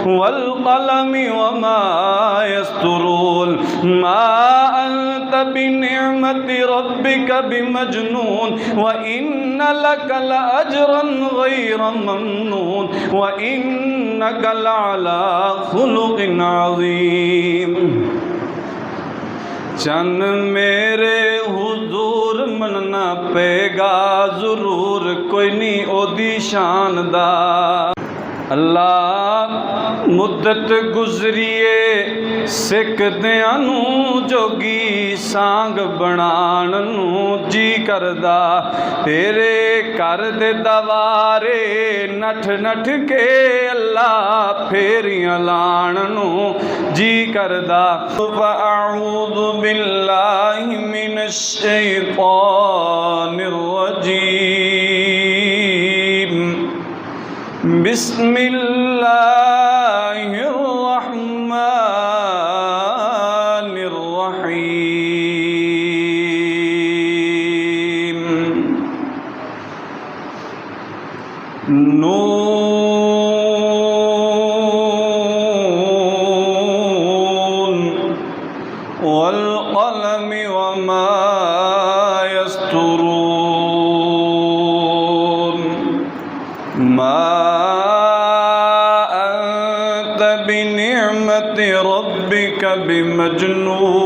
والقلم وما يسطرون ما أنت بنعمة ربك بمجنون وإن لك لأجرا غير ممنون وإنك لعلى خلق عظيم۔ چند میرے حضور مننا پے گا ضرور، کوئی نہیں او دی شان دا۔ اللہ مدت گزریے سکھ دیاں نو جوگی سانگ بنان نو جی کردا، تیرے کر دے دوارے نٹھ نٹھ کے اللہ پھیریاں لان نو جی کردا۔ فاعوذ باللہ من الشیطان الرجیم، بسم اللہ الرحمن الرحیم۔ نون والقلم وما يسطرون ما أنت بنعمة ربك بمجنون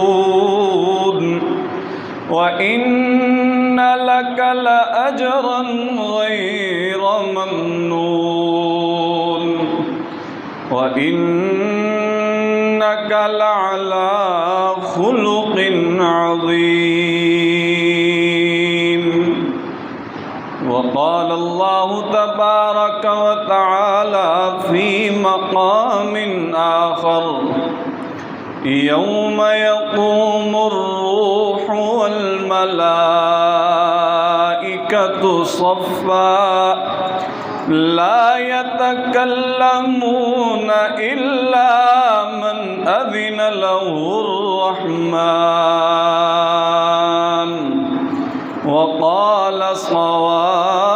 وإن لك لأجرا غير ممنون وإنك لعلى خلق عظيم۔ وقال الله تبارك وتعالى في مقام آخر، يوم يقوم الروح والملائكة صفا لا يتكلمون إلا من أذن له الرحمن وقال صوابا۔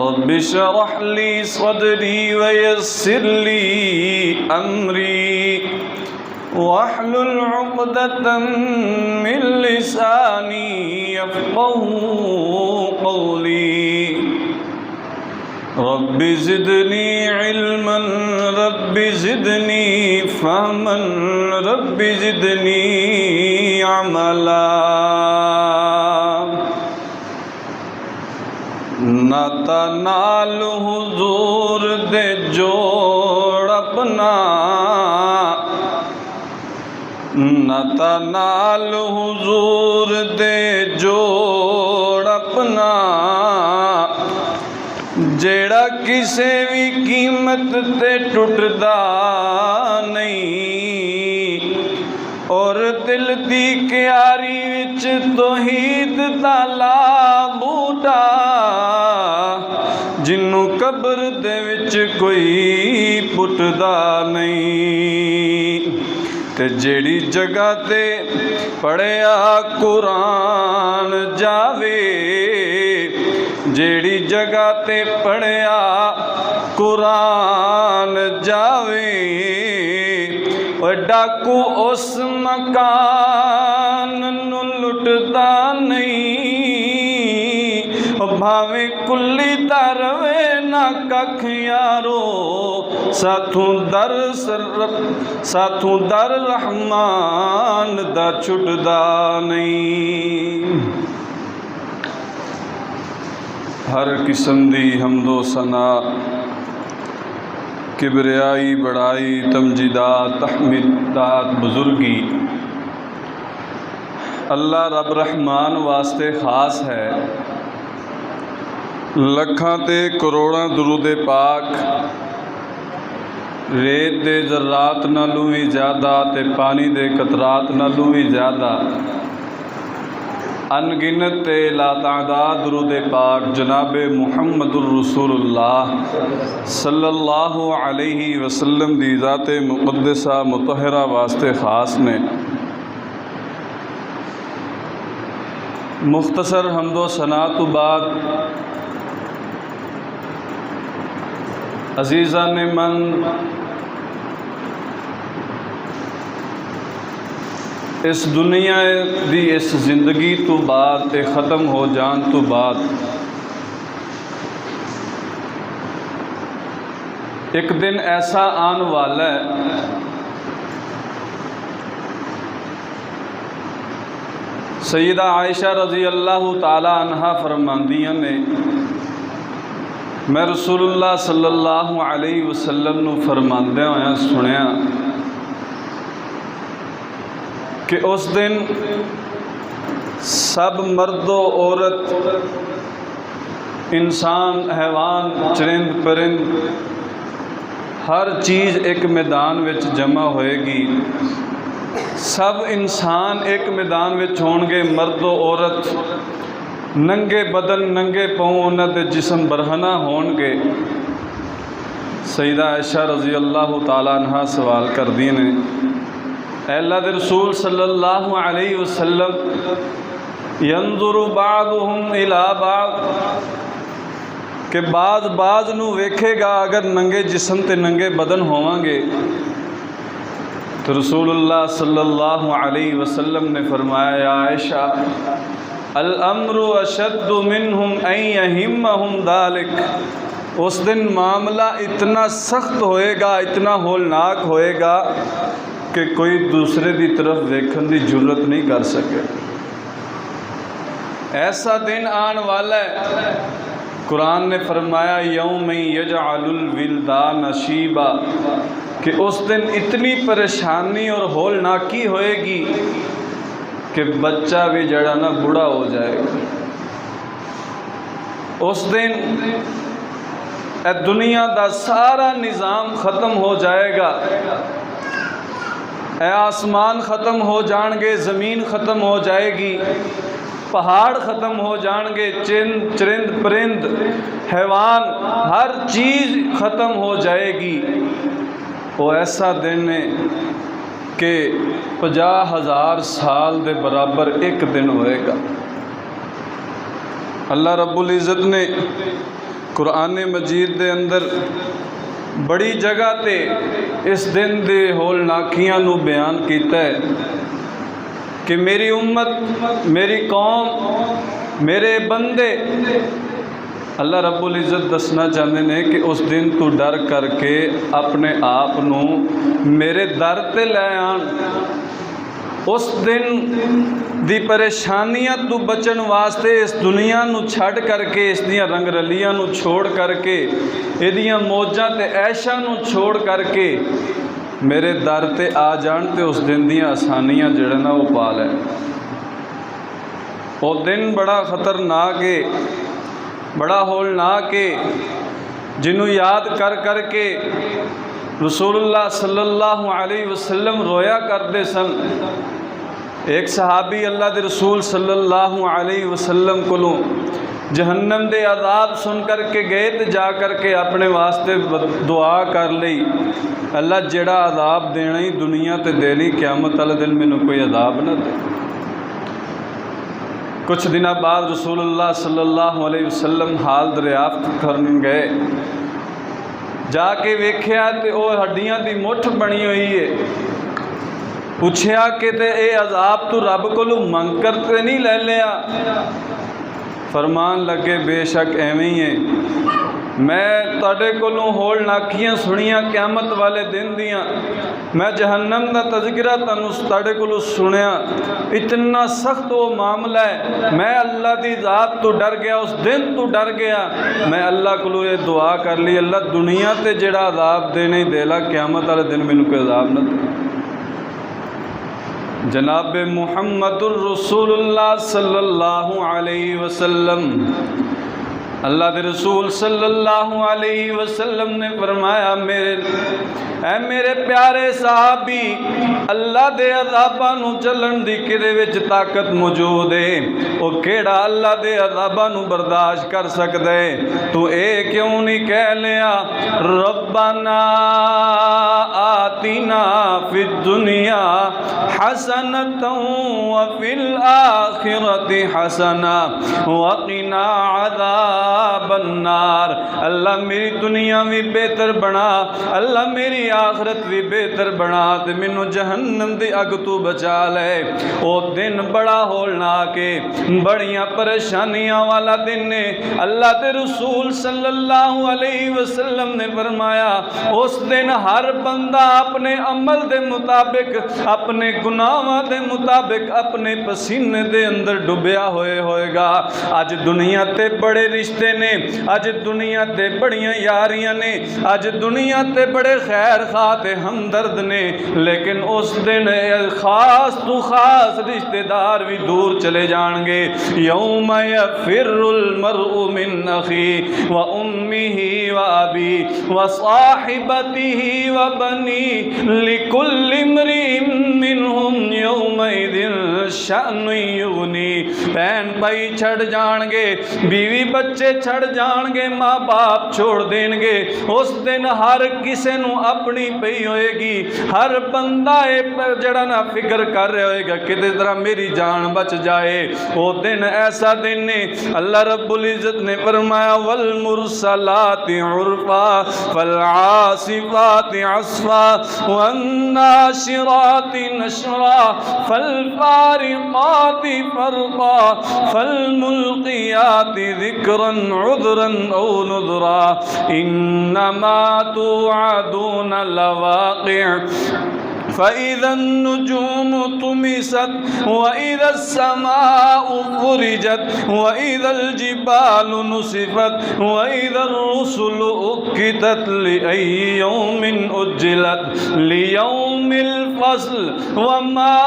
رب اشرح لي صدري ويسر لي أمري واحلل عقدة من لساني يفقهوا قولي۔ رب زدني علما رب زدني فهما رب زدني عملا۔ ناتا نال حضور دے جوڑ اپنا، ناتا نال حضور دے جوڑ اپنا، جیڑا کسے بھی قیمت تے ٹوٹدا نہیں، اور دل دی کیاری وچ توحید دا لا بوٹا، جنوں قبر دے وچ کوئی پٹدا نہیں، تے جیڑی جگہ تے پڑھیا قرآن جاوے، جیڑی جگہ تے پڑھیا قرآن جاوے، اور ڈاکو اس مکان نو لٹدا نہیں، بھاوے کلی تروے نہ ککھ یارو، ساتھوں در رحمان دا چھٹدا نہیں۔ ہر قسم دی حمد و ثنا، کبریائی بڑائی تمجیدات تحمیدات بزرگی اللہ رب رحمان واسطے خاص ہے۔ لکھاں تے کروڑاں درود پاک ریت دے ذرات نالوں بھی زیادہ تے پانی دے قطرات نالوں بھی زیادہ انگنت تے لا تعداد درود پاک جناب محمد الرسول اللہ صلی اللہ علیہ وسلم دی ذات مقدسہ مطہرہ واسطے خاص نے۔ مختصر حمد و ثنا تو بعد عزیزان من، اس دنیا دی اس زندگی تو بعد تے ختم ہو جان تو بعد ایک دن ایسا آن والا ہے سیدہ عائشہ رضی اللہ تعالی عنہا فرماندیاں نے میں رسول اللہ صلی اللہ علیہ وسلم نو فرماندے ہویا سنیا کہ اس دن سب مرد و عورت، انسان، حیوان، چرند پرند، ہر چیز ایک میدان وچ جمع ہوئے گی۔ سب انسان ایک میدان وچ ہون گے، مرد و عورت ننگے بدن ننگے پاؤں، انہاں دے جسم برہنہ ہون گے۔ سیدہ عائشہ رضی اللہ تعالیٰ عنہ سوال کر دی نے، اے اللہ دے رسول صلی اللہ علیہ وسلم، ینظر بعضهم الی بعض، کہ بعض نو ویکھے گا اگر ننگے جسم تے ننگے بدن ہوواں گے؟ تو رسول اللہ صلی اللہ علیہ وسلم نے فرمایا، یا عائشہ، الامر اشد منہم ان یہمہم ذالک، اس دن معاملہ اتنا سخت ہوئے گا، اتنا ہولناک ہوئے گا کہ کوئی دوسرے دی طرف دیکھن دی جرت نہیں کر سکے۔ ایسا دن آن والا ہے، قرآن نے فرمایا یوم یجعل الولدان شیبا، کہ اس دن اتنی پریشانی اور ہولناکی ہوئے گی کہ بچہ بھی جڑا نا بوڑھا ہو جائے گا۔ اس دن اے دنیا دا سارا نظام ختم ہو جائے گا، اے آسمان ختم ہو جان گے، زمین ختم ہو جائے گی، پہاڑ ختم ہو جان گے، چرند پرند، حیوان، ہر چیز ختم ہو جائے گی۔ وہ ایسا دن ہے کہ 50,000 سال دے برابر ایک دن ہوئے گا۔ اللہ رب العزت نے قرآن مجید دے اندر بڑی جگہ تے اس دن دے ہولناکیاں نو بیان کیتا ہے کہ میری امت، میری قوم، میرے بندے، اللہ رب العزت دسنا چاہتے ہیں کہ اس دن تو ڈر کر کے اپنے آپ نو میرے در تے لے آن۔ اس دن دی پریشانیاں تو بچن واسطے اس دنیا نو چھڑ کر کے، اس دیاں رنگ رلیاں نو چھوڑ کر کے، ایدیاں موجاں تے عیشاں نو چھوڑ کر کے میرے در تے آ جان تے اس دن دیاں آسانیاں جڑے نا وہ پا لے۔ وہ دن بڑا خطرناک ہے، بڑا ہولناک ہے، جنہوں یاد کر کر کے رسول اللہ صلی اللہ علیہ وسلم رویا کرتے سن۔ ایک صحابی اللہ دے رسول صلی اللہ علیہ وسلم کو جہنم دے عذاب سن کر کے گئے تے جا کر کے اپنے واسطے دعا کر لی، اللہ جڑا عذاب دینا ہی دنیا تے دے لی، قیامت والے دن مینوں کوئی عذاب نہ دے۔ کچھ دنوں بعد رسول اللہ صلی اللہ علیہ وسلم حال دریافت کرن گئے، جا کے ویکھیا تے وہ ہڈیاں دی مٹھ بنی ہوئی ہے۔ پوچھیا کہ تے اے عذاب تو رب کولو منگ کر تے نہیں لے لیا؟ فرمان لگے بے شک ایویں ہی ہے، میں تاڑے کولوں ہولناکیاں سنیاں قیامت والے دن دیاں، میں جہنم دا تذکرہ تاڑے کولوں سنیا، اتنا سخت وہ معاملہ ہے، میں اللہ دی ذات تو ڈر گیا، اس دن تو ڈر گیا، میں اللہ کولوں یہ دعا کر لی، اللہ دنیا تے جڑا عذاب دے نہیں دے لا، قیامت والے دن مینوں کوئی عذاب نہ دے۔ جناب محمد الرسول اللہ صلی اللہ علیہ وسلم، اللہ دے رسول صلی اللہ علیہ وسلم نے فرمایا اے میرے پیارے صحابی اللہ دے عذاباں نو چلن دی کدے وچ طاقت موجود ہے او کیڑا اللہ دے عذاباں نو برداشت کر سکدا ہے تو اے کیوں نہیں کہہ لیا ربنا آتنا فی الدنیا حسنۃ وفی الآخرۃ حسنہ وقنا عذاب النار اللہ میری دنیا بھی بہتر بنا اللہ میری آخرت بھی بہتر بنا تے مینوں جہنم دی اگ تو بچا لے او دن بڑا ہولناک ہے بڑیاں پریشانیاں والا دن ہے اللہ دے رسول صلی اللہ علیہ وسلم نے فرمایا اس دن ہر بندہ اپنے عمل دے مطابق اپنے گناہاں دے مطابق اپنے پسینے دے اندر ڈبیا ہوئے گا اج دنیا تے بڑے رشتے نے اج دنیا تے بڑیاں یاریاں نے اج دنیا تے بڑے خیر خواہ تے ہمدرد نے لیکن اس دن خاص تو خاص رشتہ دار بھی دور چلے جان گے یوم یفر المرء من اخی و امہ و ابی و صاحبتہ و بنی لکل امرئ منہم یومئذ شأن یغنی بہن بھائی چھڑ جان گے بیوی بچے چھڑ جان گے ماں باپ چھوڑ دین گے اس دن ہر کسے نو اپنی پئی ہوئے گی ہر بندہ جڑا نا فکر کر رہے ہوئے گا کدے طرح میری جان بچ جائے وہ دن ایسا دن نے اللہ رب العزت نے فرمایا والمرسلات عرفا فالعاصفات عصفا والناشرات نشرا فالفارقات فرقا فالملقيات ذكرا عذرا أو نذرا إنما توعدون لواقع فإذا النجوم طمست وإذا السماء فرجت وإذا الجبال نسفت وإذا الرسل أقتت لأي يوم أجلت ليوم الفصل وما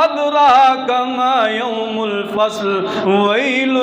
أدراك ما يوم الفصل ويل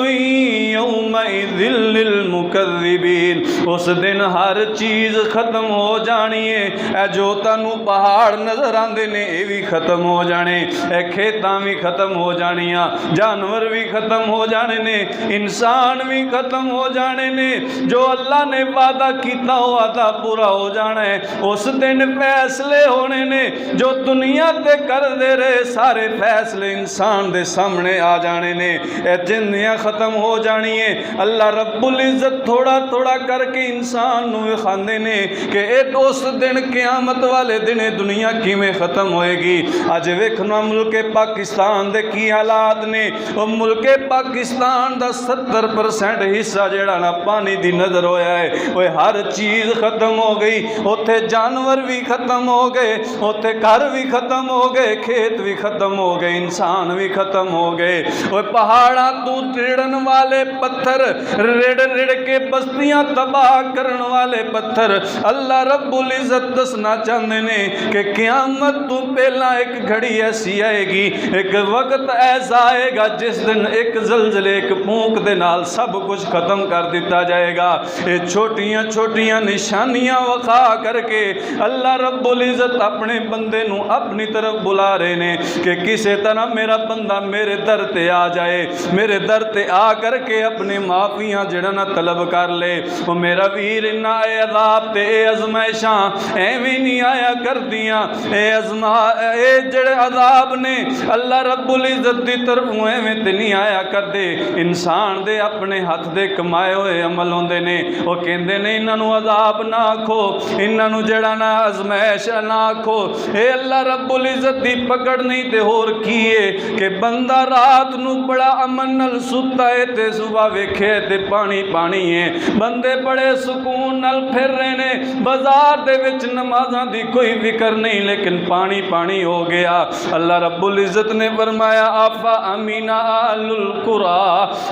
يومئذ للمكذبين اس دن ہر چیز ختم ہو جانی ہے اے جو تانوں پہاڑ نظر آندے نے اے بھی ختم ہو جانے اے کھیتاں بھی ختم ہو جانیاں جانور بھی ختم ہو جانے نے انسان بھی ختم ہو جانے نے جو اللہ نے وعدہ کیتا ہوا وعدہ پورا ہو جانا ہے اس دن فیصلے ہونے نے جو دنیا تے کر دے رہے سارے فیصلے انسان دے سامنے آ جانے نے اے جنیاں ختم ہو جانی ہے اللہ رب العزت تھوڑا تھوڑا کر کے انسان نو وکھاندے نے کہ اے اس دن قیامت والے دن دنیا کیویں ختم ہوئے گی اج ویکھنا ملک پاکستان دے کی حالات نے او ملک پاکستان دا 70% حصہ جڑا نا پانی دی نظر ہویا ہے اوے ہر چیز ختم ہو گئی اوتھے جانور بھی ختم ہو گئے اوتھے گھر بھی ختم ہو گئے کھیت بھی ختم ہو گئے انسان بھی ختم ہو گئے اوے پہاڑاں تو ٹڑن والے پتھر رڑ رڑ کے بستیاں تباہ کرن والے پتھر اللہ رب العزت دسنا چاہندے نے کہ قیامت تو پہلا ایک گھڑی ایسی آئے گی ایک وقت ایسا آئے گا جس دن ایک زلزلے ایک پونک دے نال سب کچھ ختم کر دیتا جائے گا یہ چھوٹیاں چھوٹیاں نشانیاں وقا کر کے اللہ رب العزت اپنے بندے نو اپنی طرف بلا رہے نے کہ کسے طرح میرا بندہ میرے در تے آ جائے میرے در تے آ کر کے اپنے معافیاں جڑا نہ طلب کر لے وہ میرا ویر انہا اے عذاب تے اے ازمائشاں ایویں نہیں آیا کر دیاں اے جڑے عذاب نے اللہ رب العزت دی طرف ایویں تے نہیں آیا کر دے انسان دے اپنے ہاتھ دے کمائے ہوئے عمل ہوندے نے وہ کہندے نے انہاں نو عذاب نہ آکھو انہاں نو جڑا نہ ازمائش نہ آکھو اے اللہ رب العزت دی پکڑ نہیں تے ہور کیے کہ بندہ رات نو بڑا امن نال ستا ہے تے صبح ویکھے تے پانی پانی ہے بندے بڑے سکون نال پھر رہے نے بازار دے وچ نمازاں دی کوئی فکر نہیں لیکن پانی پانی ہو گیا۔ اللہ رب العزت نے فرمایا آفا امین اہل القری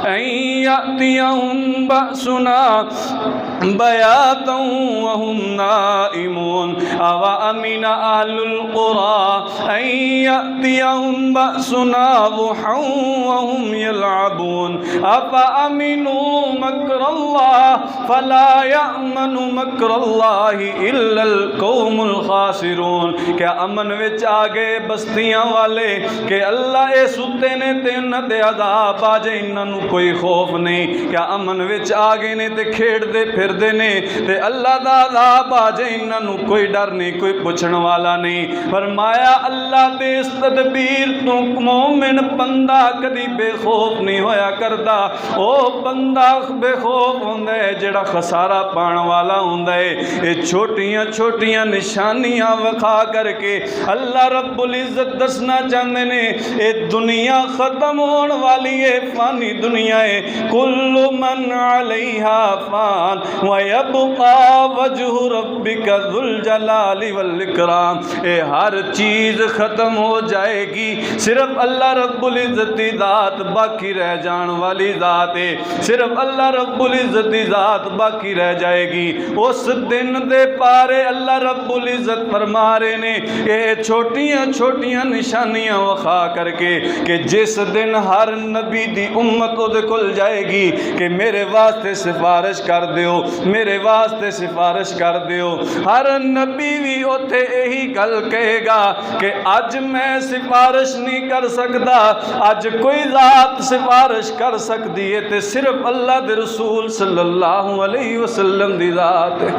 ان یأتیہم بأسنا بیاتا وہم نائمون او امین اہل القری ان یأتیہم بأسنا ضحا وہم یلعبون افا امنوا مکر اللہ فلا یأمن مکر اللہ الا القوم الخاسرون۔ کیا امن وچ آگے بستیاں والے کہ اللہ اے ستے نے تے انہاں تے عذاب آ جائے انہاں نوں کوئی خوف نہیں۔ کیا امن وچ آگے نے تے کھیڑ دے پھر دے نے تے اللہ دا عذاب آ جائے انہاں نوں کوئی ڈر نہیں، کوئی پوچھن والا نہیں۔ فرمایا اللہ دے اس تدبیر تو مومن بندہ کدی بے خوف نہیں ہویا کردا۔ او بندہ بے خوف ہوندا ہے جڑا خسارہ پان والا ہوندا ہے۔ اے چھوٹیاں چھوٹیاں نشانیاں وکھا کر کے اللہ رب العزت دسنا چاہتے نے اے دنیا ختم ہون والی ہے، فانی دنیا ہے۔ کل من علیہا فان ویبقى وجہ ربک ذو الجلال والاکرام۔ اے ہر چیز ختم ہو جائے گی، صرف اللہ رب العزت کی ذات باقی رہ جان والی ذات ہے، صرف اللہ رب العزت کی ذات باقی رہ جائے گی۔ اس دن دے پارے اللہ رب العزت فرما رہے نے کہ چھوٹیاں چھوٹیاں نشانیاں وخا کر کے کہ جس دن ہر نبی دی امت او دے کل جائے گی کہ میرے واسطے سفارش کر دیو، میرے واسطے سفارش کر دیو۔ ہر نبی بھی اوتھے یہی گل کہے گا کہ اج میں سفارش نہیں کر سکتا، اج کوئی ذات سفارش کر سکتی ہے تے صرف اللہ دے رسول صلی اللہ علیہ وسلم دی ذات ہے،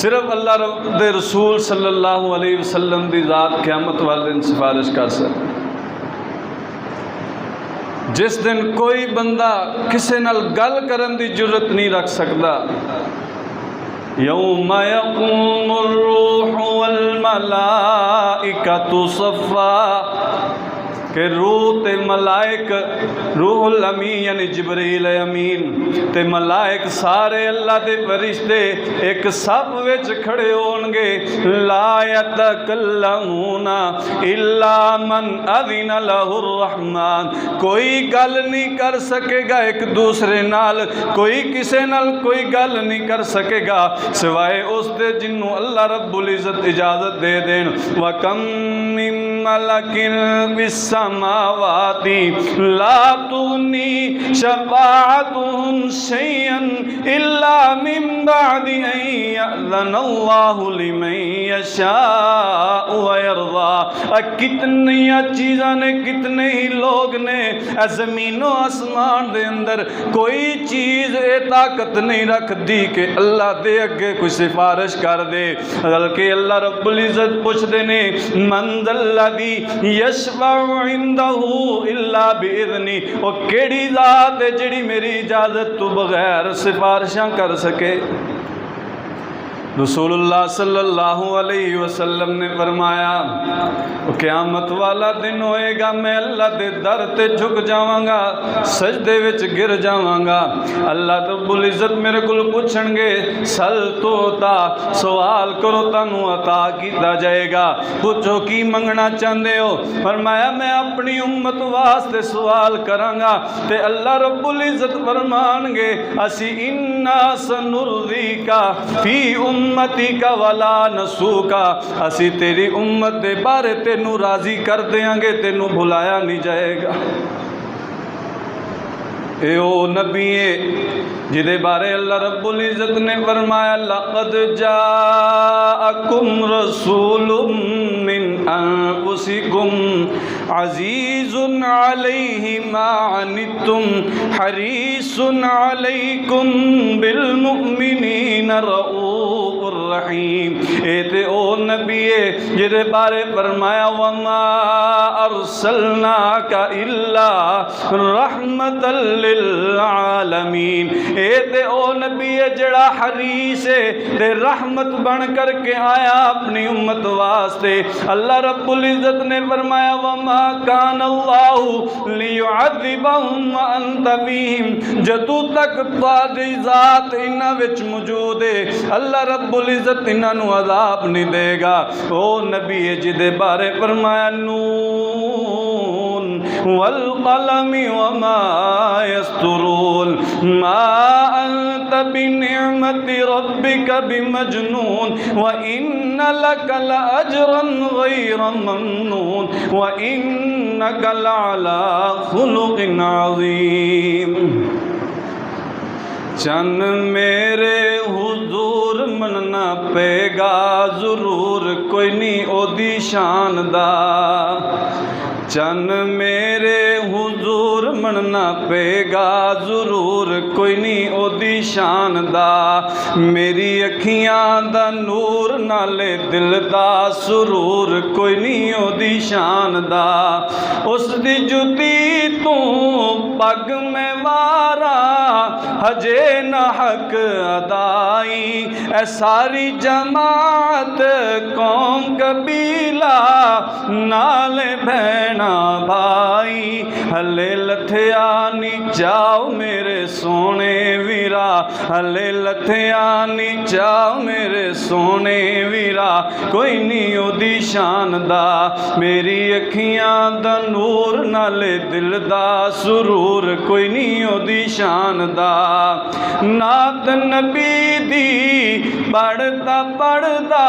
صرف اللہ دے رسول صلی اللہ علیہ وسلم دی ذات قیامت والے دن سفارش کر سکتے۔ جس دن کوئی بندہ کسے نال گل کرن دی جرت نہیں رکھ سکتا۔ یوم یقوم الروح والملائکۃ صفا کہ روح تے ملائک، روح الامین یعنی جبریل امین تے ملائک سارے اللہ دے فرشتے ایک صف وچ کھڑے ہون گے۔ لا یتکلمون الا من اذن لہ الرحمن، کوئی گل نہیں کر سکے گا ایک دوسرے نال، کوئی کسے نال کوئی گل نہیں کر سکے گا سوائے اس دے جنوں اللہ رب العزت اجازت دے دین۔ وَكَم مِّن مَلَكٍ فِي السَّمَاوَاتِ لَا تُغْنِي شَفَاعَتُهُمْ شَيْئًا إِلَّا مِن بَعْدِ أَن يَأْذَنَ اللَّهُ لِمَن يَشَاءُ وَيَرْضَىٰ۔ کتنی چیزاں نے، کتنے ہی لوگ نے زمین و آسمان دے اندر کوئی چیز اے طاقت نہیں رکھ دی کہ اللہ دے اگے کوئی سفارش کر دے، بلکہ اللہ رب العزت پوچھ دے نے من ذا الذی یشفع عنده الا باذنی، وہ کیڑی ذات ہے جڑی میری اجازت تو بغیر سفارشاں کر سکے۔ رسول اللہ صلی اللہ علیہ وسلم نے فرمایا قیامت والا دن ہوئے گا میں اللہ دے در تے جھک جاواں گا، سجدے وچ گر جاواں گا۔ اللہ رب العزت میرے کل پوچھن گے سل تو تا، سوال کرو تانوں عطا کیتا جائے گا۔ پوچھو کی منگنا چاہندے ہو؟ فرمایا میں اپنی امت واسطے سوال کراں گا تے اللہ رب العزت فرمان گے اسی انا سنرضیکا فی امتی کا ولا نسو کا، اسی تیری امت دے بارے تینوں راضی کر دیاں گے، تینوں بھلایا نہیں جائے گا۔ اے او نبی جدے بارے اللہ رب العزت نے فرمایا لقد جاءکم رسول من انفسکم عزیز علیہ ما عنتم حریص علیکم بالمؤمنین رؤوف الرحیم۔ اے تے او نبی جدے بارے فرمایا وما ارسلناک الا رحمتا للعالمین۔ اے تے او نبی ہے جڑا حریص ہے تے رحمت بن کر کے آیا اپنی امت واسطے۔ اللہ رب العزت نے فرمایا وما وما کان اللہ لیعذبہم وانت فیہم، جدوں تک تہاڈی ذات انہاں وچ موجود ہے اللہ رب العزت انہاں نوں عذاب نہیں دے گا۔ او نبی جدے بارے فرمایا نون والقلم وما يسطرون ما انت بنعمت ربك بمجنون وان لك لاجرا غير ممنون وانك لعلى خلق عظيم۔ چن میرے حضور مننا پے گا ضرور کوئی نہیں او دی شان دا، چن میرے حضور مننا پے گا ضرور کوئی نہیں او دی شان دا، میری اکھیاں دا نور نالے دل دا سرور کوئی نہیں او دی شان دا، اس دی جُتی تو پگ میں وارا ہجے نہ حق ادائی، اے ساری جماعت قوم قبیلہ نال بہنا بھائی، ہلے لتھیا نہیں جاؤ میرے سونے ویرا، ہلے لتھیا نہیں جاؤ میرے سونے ویرا، کوئی نہیں او دی شان دا، میری اکھیاں دا نور نالے دل دا سرور کوئی نہیں او دی شان دا۔ نعت نبی دی پڑھتا پڑھتا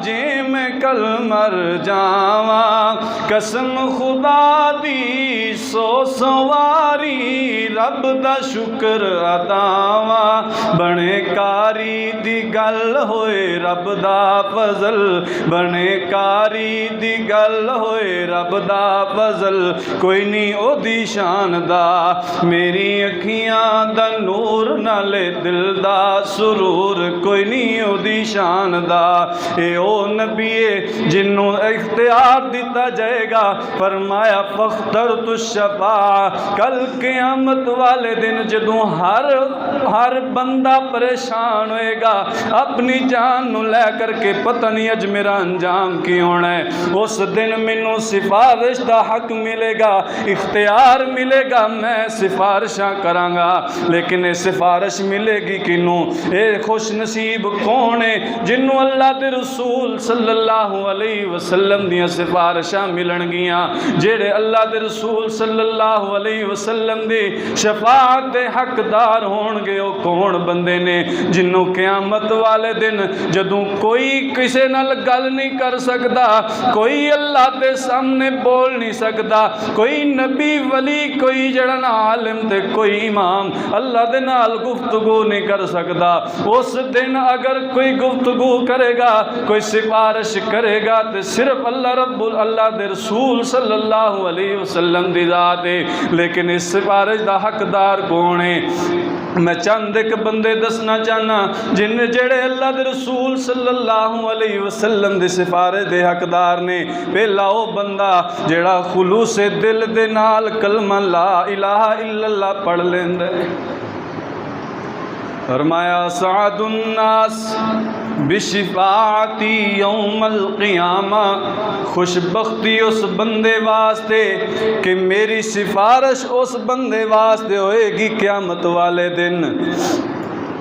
جے میں کل مر جاواں، قسم خدا دی سو سواری رب دا شکر اداواں، بنے کاری دی گل ہوئے رب دا فضل، بنے کاری دی گل ہوئے رب دا فضل، کوئی نہیں او دی شان دا، میری اکھیاں دا نور نالے دل دا سرور کوئی نہیں او دی شان دا۔ اے او نبی جنوں اختیار دیتا جائے گا، فرمایا فاخترت الشفاعہ، کل قیامت والے دن جدوں ہر بندہ پریشان ہوئے گا اپنی جان نو لے کر کے پتہ نہیں اج میرا انجام کی ہونا ہے، اس دن مینوں سفارش دا حق ملے گا، اختیار ملے گا، میں سفارشاں کراں گا، لیکن یہ سفارش ملے گی کنوں؟ اے خوش نصیب کون ہے جنوں اللہ دے رسول صلی اللہ علیہ وسلم دیاں سفارشاں ملن گیاں، جڑے اللہ دے رسول صلی اللہ علیہ وسلم دی شفاعت دے حقدار ہون گے۔ او کون بندے نے جنوں قیامت والے دن جدوں کوئی کسے نال گل نہیں کر سکدا، کوئی اللہ دے سامنے بول نہیں سکدا، کوئی نبی ولی کوئی جڑا عالم تے کوئی امام اللہ دے نال گفتگو نہیں کر سکدا، اس دن اگر کوئی گفتگو کرے گا کوئی سفارش کرے گا تو صرف اللہ دے رسول صلی اللہ علیہ وسلم دی ذات ہے، لیکن اس سفارش دا حقدار کون ہے؟ میں چند ایک بندے دسنا چاہنا جڑے اللہ دے رسول صلی اللہ علیہ وسلم دے سفارش دے حقدار نے۔ پہلا او بندہ جڑا خلوص دل دے نال کلمہ لا الہ الا اللہ پڑھ لیندا ہے۔ فرمایا سعد الناس بشفاعتی یوم القیامہ، خوش بختی اس بندے واسطے کہ میری سفارش اس بندے واسطے ہوئے گی قیامت والے دن۔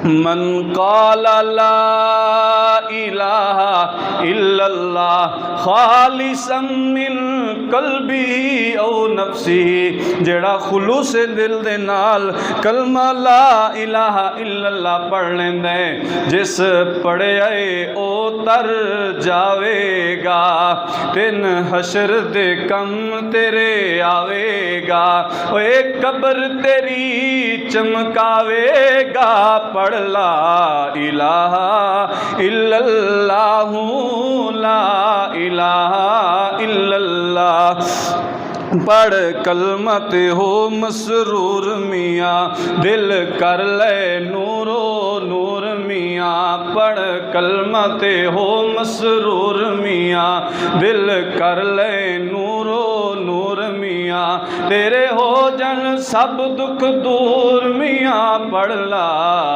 من قال لا الہ الا اللہ خالصا من قلبی او نفسی، جڑا خلوص دل دے نال کلمہ لا الہ الا اللہ پڑھ لیندے، جس پڑھے او تر جاوے گا، تین حشر دے کم تیرے آوے گا، اے قبر تیری چمکاوے گا، پڑھ لا الہ الا اللہ لا الہ الا اللہ، پڑھ کلمت ہو مسرور میاں، دل کر لے نورو نور میاں، پڑھ کلمت ہو مسرور میاں، دل کر لے نورو نور میاں، تیرے ہو جن سب دکھ دور میاں، پڑھ لا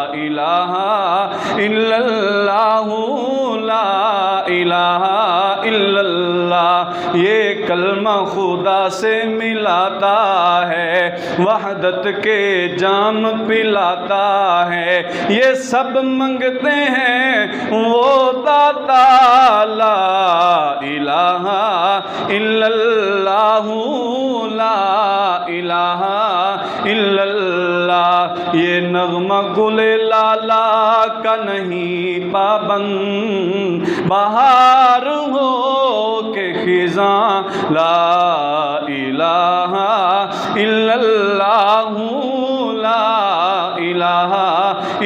الہ الا اللہ لا الہ الا اللہ۔ یہ کلمہ خدا سے ملاتا ہے، وحدت کے جام پلاتا ہے، یہ سب منگتے ہیں وہ داتا، لا الہ الا اللہ، لا الہ الا اللہ۔ یہ نغمہ گل لالا کا نہیں پابند، بہار ہو کہ خزاں، لا الہ الا اللہ، لا الہ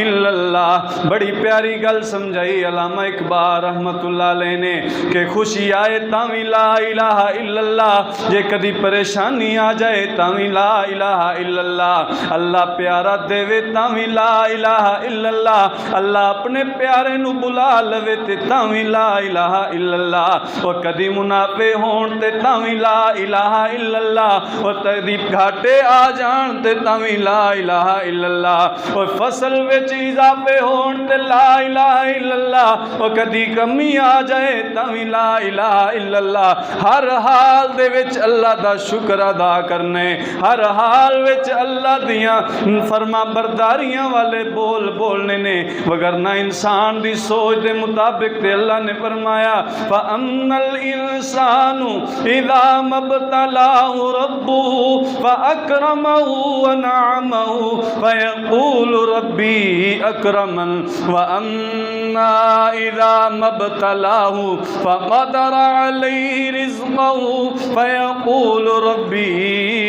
الا اللہ۔ بڑی پیاری گل سمجھائی علامہ اقبال رحمت اللہ علیہ نے کہ خوشی آئے تاوی لا الہ الا اللہ، جے کدی پریشانی آ جائے تاوی لا الہ الا اللہ، اللہ پیارا دے تاوی لا الہ الا اللہ، اللہ اپنے پیارے نو بلا لوے تے تاوی لا الہ الا اللہ، اور کدی منافع ہون تے تاوی لا الہ الا اللہ، اور کدی گھاٹے آ جان تے تاوی لا الہ الا اللہ، اور فصل وچ اضافے ہون تے لا الہ الا اللہ، اور کدی کمی آ جائے تاوی لا الہ الا اللہ۔ ہر حال دے وچ اللہ دا شکر ادا کرنے، ہر حال وچ اللہ دیاں فرما برداریاں والے بول بولنے نے، وگرنہ انسان دی سوچ دے مطابق تے اللہ نے فرمایا فَأَمَّا الْإِنسَانُ إِذَا مَا ابْتَلَاهُ رَبُّهُ فَأَكْرَمَهُ وَنَعَمَهُ فَيَقُولُ رَبِّي أَكْرَمَنِ، وَأَمَّا إِذَا مَا ابْتَلَاهُ فَقَدَرَ عَلَيْهِ رِزْقَهُ فَيَقُولُ رَبِّي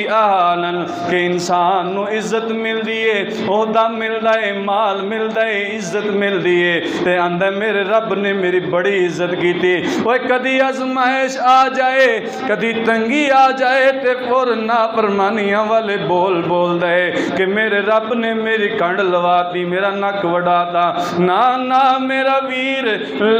أَهَانَنِ۔ کہ انسان نو عزت مل دیے، عہدہ مل دائے، مال مل دائے، عزت مل دیے تے اندر میرے رب نے میری بڑی عزت کی تھی، وہ کدی آزمائش آ جائے، کدی تنگی آ جائے تے فوراً نافرمانیاں والے بول بول دے کہ میرے رب نے میری کنڈ لوا دی، میرا نک وڈا دا۔ نا میرا ویر،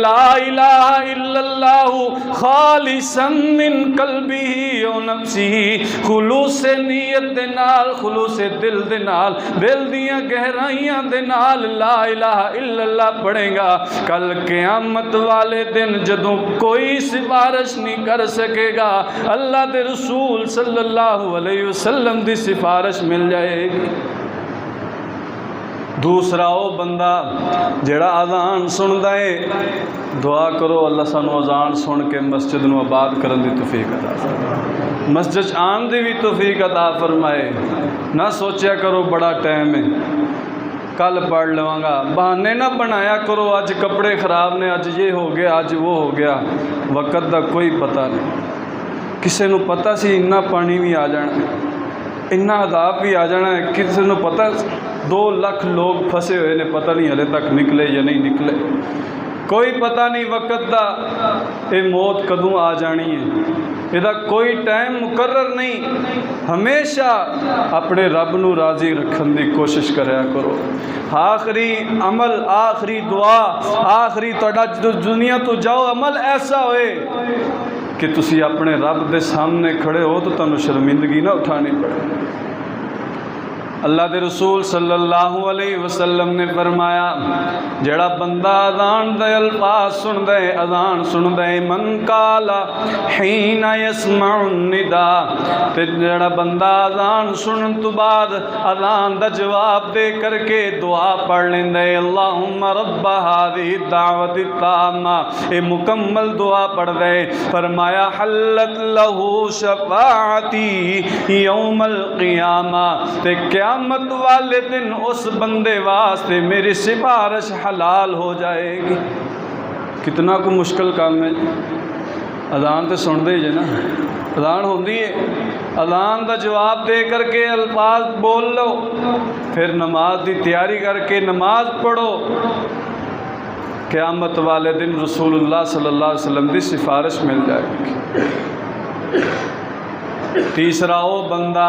لا الہ الا اللہ خالصا من قلبی و نفسی، خلوص نیت دے نال، خلوص دل دے نال، دل دیاں گہرائیاں دے نال لا الہ الا اللہ پڑھے گا، کل قیامت والے دن جدوں کوئی سفارش نہیں کر سکے گا، اللہ دے رسول صلی اللہ علیہ وسلم دی سفارش مل جائے گی۔ دوسرا وہ بندہ جڑا اذان سندا ہے، دعا کرو اللہ سانو اذان سن کے مسجد نو آباد کرن دی توفیق عطا فرمائے، مسجد آن دی بھی توفیق عطا فرمائے۔ نہ سوچیا کرو بڑا ٹائم ہے کل پڑھ لواں گا، بہانے نہ بنایا کرو اج کپڑے خراب نے، اج یہ ہو گیا، اج وہ ہو گیا، وقت دا کوئی پتہ نہیں۔ کسے نو پتہ سی اتنا پانی بھی آ جانا، اتنا عذاب بھی آ جانا ہے، کسے نو پتہ 2 لاکھ لوگ پھنسے ہوئے نے، پتہ نہیں ہلے تک نکلے یا نہیں نکلے، کوئی پتہ نہیں وقت دا، اے موت کدوں آ جانی ہے، یہ کوئی ٹائم مقرر نہیں۔ ہمیشہ اپنے رب نو راضی رکھن دی کوشش کریا کرو۔ آخری عمل، آخری دعا، آخری تہاڈا دنیا تو جاؤ عمل ایسا ہوئے کہ تسی اپنے رب دے سامنے کھڑے ہو تو تانوں شرمندگی نہ اٹھانی پڑے۔ اللہ دے رسول صلی اللہ علیہ وسلم نے فرمایا جڑا بندہ اذان دے الفاظ سن دے، اذان سن دے، من قال حین یسمع النداء، تے جڑا بندہ اذان سنن تو بعد اذان دا جواب دے کر کے دعا پڑھ لیندے اللہم رب هذه الدعوۃ التامہ، اے مکمل دعا پڑھ دے، فرمایا حلت له شفاعتی یوم القیامہ، تے قیامت والے دن اس بندے واسطے میری سفارش حلال ہو جائے گی۔ کتنا کو مشکل کام ہے، اذان تے سن دے جے نا، اذان ہوندی ہے، اذان دا جواب دے کر کے الفاظ بول لو، پھر نماز دی تیاری کر کے نماز پڑھو، قیامت والے دن رسول اللہ صلی اللہ علیہ وسلم دی سفارش مل جائے گی۔ تیسرا وہ بندہ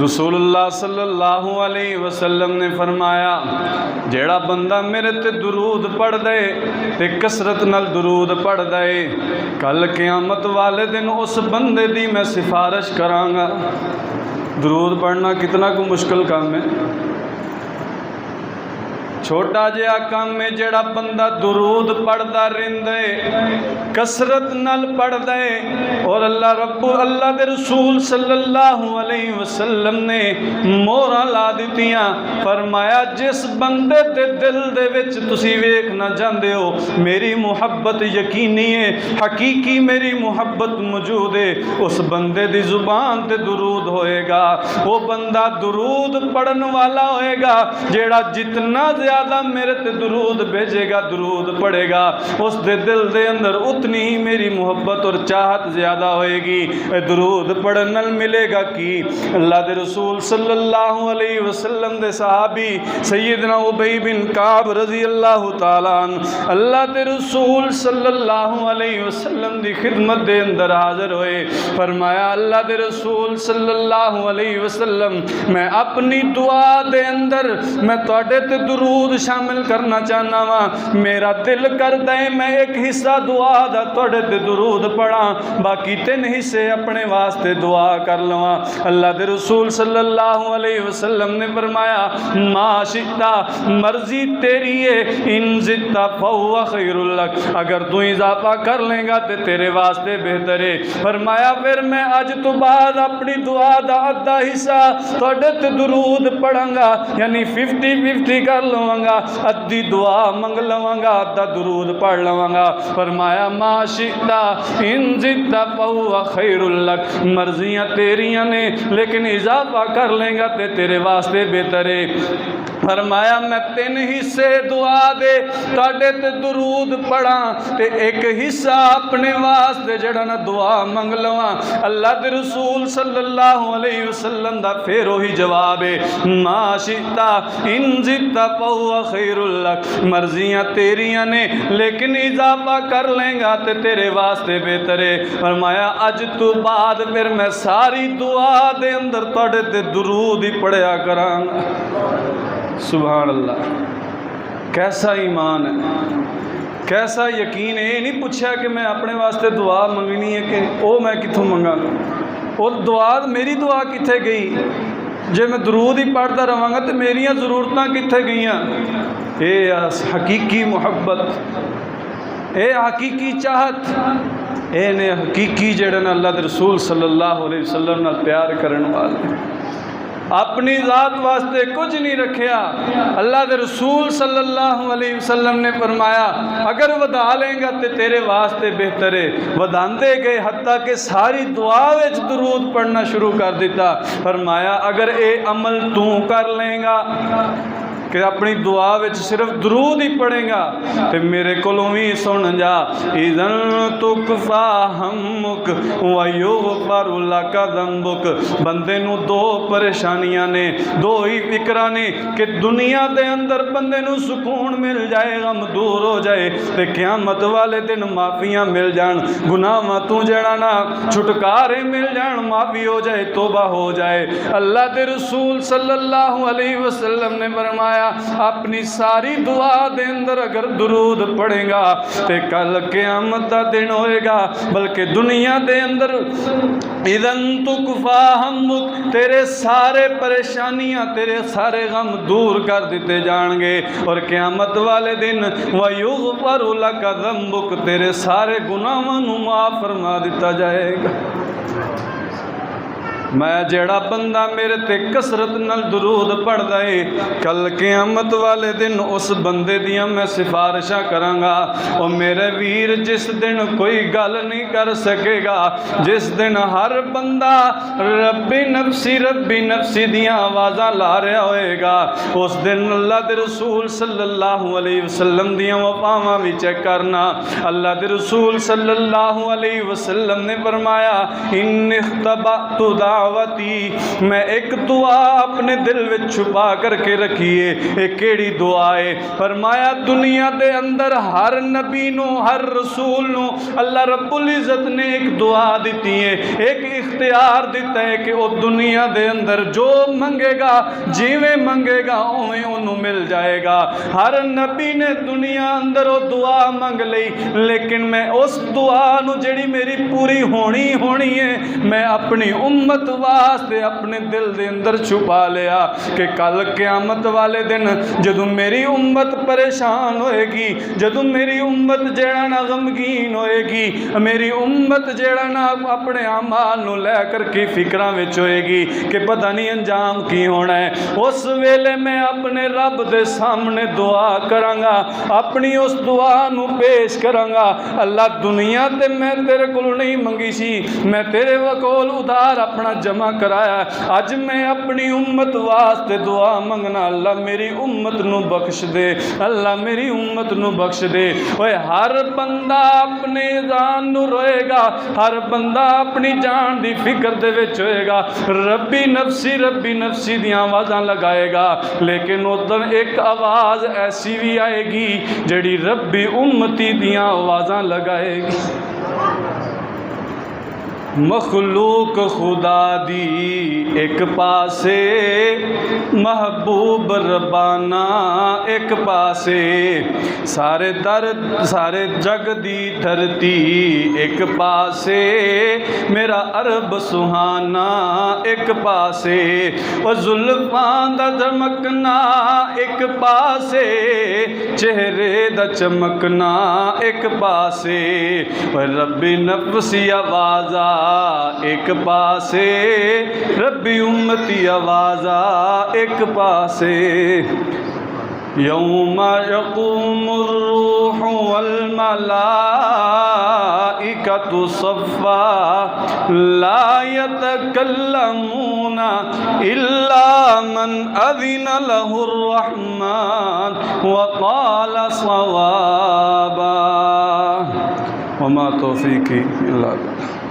رسول اللہ صلی اللہ علیہ وسلم نے فرمایا جیڑا بندہ میرے تے درود پڑھ دے تے کثرت نال درود پڑھ دے کل قیامت والے دن اس بندے دی میں سفارش کراں گا۔ درود پڑھنا کتنا کو مشکل کام ہے، چھوٹا جہا کام ہے۔ جڑا بندہ درود پڑھدا رہندے کثرت نال پڑھدا ہے اور اللہ دے رسول صلی اللہ علیہ وسلم نے مہراں لا دتیاں، فرمایا جس بندے دے دل دے وچ تسی ویکھنا چاہندے ہو میری محبت یقینی ہے، حقیقی میری محبت موجود ہے، اس بندے دی زبان تے درود ہوئے گا۔ وہ بندہ درود پڑھن والا ہوئے گا جیڑا جتنا زیادہ میرے تے درود بھیجے گا، درود پڑھے گا، اس دے دل دے اندر اتنی ہی میری محبت اور چاہت زیادہ ہوئے گی۔ درود پڑھن نال ملے گا کی اللہ دے رسول صلی اللہ علیہ وسلم دے صحابی سیدنا ابی بن کعب رضی اللہ تعالیٰ عنہ اللہ دے رسول صلی اللہ علیہ وسلم دی خدمت دے اندر حاضر ہوئے، فرمایا اللہ دے رسول صلی اللہ علیہ وسلم میں اپنی دعا دے اندر میں تواڈے تے درود شامل کرنا چاہنا وا، میرا دل کردا ہے میں ایک حصہ دعا دا تواڈے تے درود پڑھاں، باقی 3 حصے اپنے واسطے دعا کر لواں۔ اللہ دے رسول صلی اللہ علیہ وسلم نے فرمایا ما شئتا، مرضی تیری ہے، ان زدتا فہو خیر لک، اگر تو اضافہ کر لیں گا تے تیرے واسطے بہتر ہے۔ فرمایا پھر میں اج تو بعد اپنی دعا دا آدھا حصہ تواڈے تے درود پڑھاں گا، یعنی 50-50 کر لواں گا، ادھی دعا منگ لواں گا، آدھا درود پڑھ لواں گا۔ فرمایا ما شئتا ان زدتا فہو خیر لک، مرضیاں تیریاں نے لیکن اضافہ کر لیں گا تے تیرے واسطے بہتر ہے۔ فرمایا میں 3 حصے دعا دے تاڑے تے درود پڑھاں تے ایک حصہ اپنے واسطے جڑا نا دعا منگ لواں۔ اللہ دے رسول صلی اللہ علیہ وسلم دا پھر وہی جواب ہے ما شئتا ان زدتا فہو خیر لک، مرضیاں تیریاں نے لیکن اضافہ کر لیں گا تے تیرے واسطے بہتر ہے۔ فرمایا اج تو بعد پھر میں ساری دعا دے اندر تاڑے تے درود ہی پڑھیا کراں گا۔ سبحان اللہ، کیسا ایمان ہے، کیسا یقین ہے۔ یہ نہیں پوچھا کہ میں اپنے واسطے دعا منگنی ہے کہ او میں کتوں منگا گا، اور دعا میری دعا کتھے گئی؟ جے میں درود ہی پڑھتا رہاں گا تو میریاں ضرورتاں کتھے گئیاں؟ اے حقیقی محبت، اے حقیقی چاہت، اے نے حقیقی جڑے اللہ دے رسول صلی اللہ علیہ وسلم نال پیار کرن والے، اپنی ذات واسطے کچھ نہیں رکھیا۔ اللہ دے رسول صلی اللہ علیہ وسلم نے فرمایا اگر ودا لیں گا تے تیرے واسطے بہتر ہے۔ وداندے گئے حتیٰ کہ ساری دعا وچ درود پڑھنا شروع کر دیتا۔ فرمایا اگر اے عمل تو کر لیں گا کہ اپنی دعا وچ صرف درود ہی پڑھیں گا تے میرے کولوں وی سن جا اذن تکفا ہمک ویغفر لک ذنبک۔ بندے نو 2 پریشانیاں نے، 2 ہی فکراں نے کہ دنیا دے اندر بندے نو سکون مل جائے، غم دور ہو جائے تے قیامت والے دن معافیاں مل جان، گناہاں تو جڑا نا چھٹکارے مل جان، معافی ہو جائے، توبہ ہو جائے۔ اللہ دے رسول صلی اللہ علیہ وسلم نے فرمایا اپنی ساری دعا دے اندر اگر درود پڑھے گا تے کل قیامت دا دن ہوئے گا، بلکہ دنیا دے اندر اذن تکفا ہمک، تیرے سارے پریشانیاں، تیرے سارے غم دور کر دیتے جان گے، اور قیامت والے دن ویغفر لک ذنبک، تیرے سارے گناہاں نو معاف فرما دیتا جائے گا۔ میں جیڑا بندہ میرے تے کثرت نال درود پڑھ دے کل قیامت والے دن اس بندے دیاں میں سفارشاں کراں گا۔ او میرے ویر جس دن کوئی گل نہیں کر سکے گا، جس دن ہر بندہ ربی نفسی دیاں آوازاں لا رہا ہوئے گا، اس دن اللہ دے رسول صلی اللہ علیہ وسلم دیاں وفاواں بھی چیک کرنا۔ اللہ دے رسول صلی اللہ علیہ وسلم نے فرمایا ان اختبأت دعوتی، میں ایک دعا اپنے دل میں چھپا کر کے رکھیے۔ ایک کیڑی دعا ہے؟ فرمایا دنیا دے اندر ہر نبی نو ہر رسول نو اللہ رب العزت نے ایک دعا دیتی ہے، ایک اختیار دیتا ہے کہ وہ دنیا دے اندر جو منگے گا جیویں منگے گا اویں انہوں مل جائے گا۔ ہر نبی نے دنیا اندر وہ دعا منگ لئی، لیکن میں اس دعا نو جڑی میری پوری ہونی ہے میں اپنی امت واسطے اپنے دل دے اندر چھپا لیا کہ کل قیامت والے دن جدوں میری امت پریشان ہوئے گی، جدوں میری امت جیڑا نہ غمگین ہوئے گی، میری امت جیڑا نہ اپنے اعمال نو لے کر کے فکراں وچ ہوئے گی کہ پتہ نہیں انجام کی ہونا ہے، اس ویلے میں اپنے رب دے سامنے دعا کراں گا، اپنی اس دعا نو پیش کراں گا۔ اللہ دنیا تے میں تیرے کول نہیں منگی سی، میں تیرے کول ادھار اپنا جمع کرایا، اج میں اپنی امت واسطے دعا منگنا، اللہ میری امت نو بخش دے، اللہ میری امت نو بخش دے۔ اوے ہر بندہ اپنے جان نو روئے گا، ہر بندہ اپنی جان دی فکر دے وچ ہوئے گا، ربی نفسی دیاں آوازاں لگائے گا، لیکن ادھر ایک آواز ایسی بھی آئے گی جڑی ربی امتی دیاں آوازاں لگائے گی۔ مخلوق خدا دی ایک پاسے، محبوب ربانہ ایک پاسے، سارے جگ دی دھرتی ایک پاسے، میرا عرب سہانا ایک پاسے، وہ زلفاں دا چمکنا ایک پاسے، چہرے دا چمکنا ایک پاسے، وہ ربی نفسی آوازا ایک پاسے، ربی امتی آوازا ایک پاسے۔ یوم یقوم الروح والملائکۃ صفا لا یتکلمون الا من اذن له الرحمن وقال صوابا وما توفیقی الا باللہ۔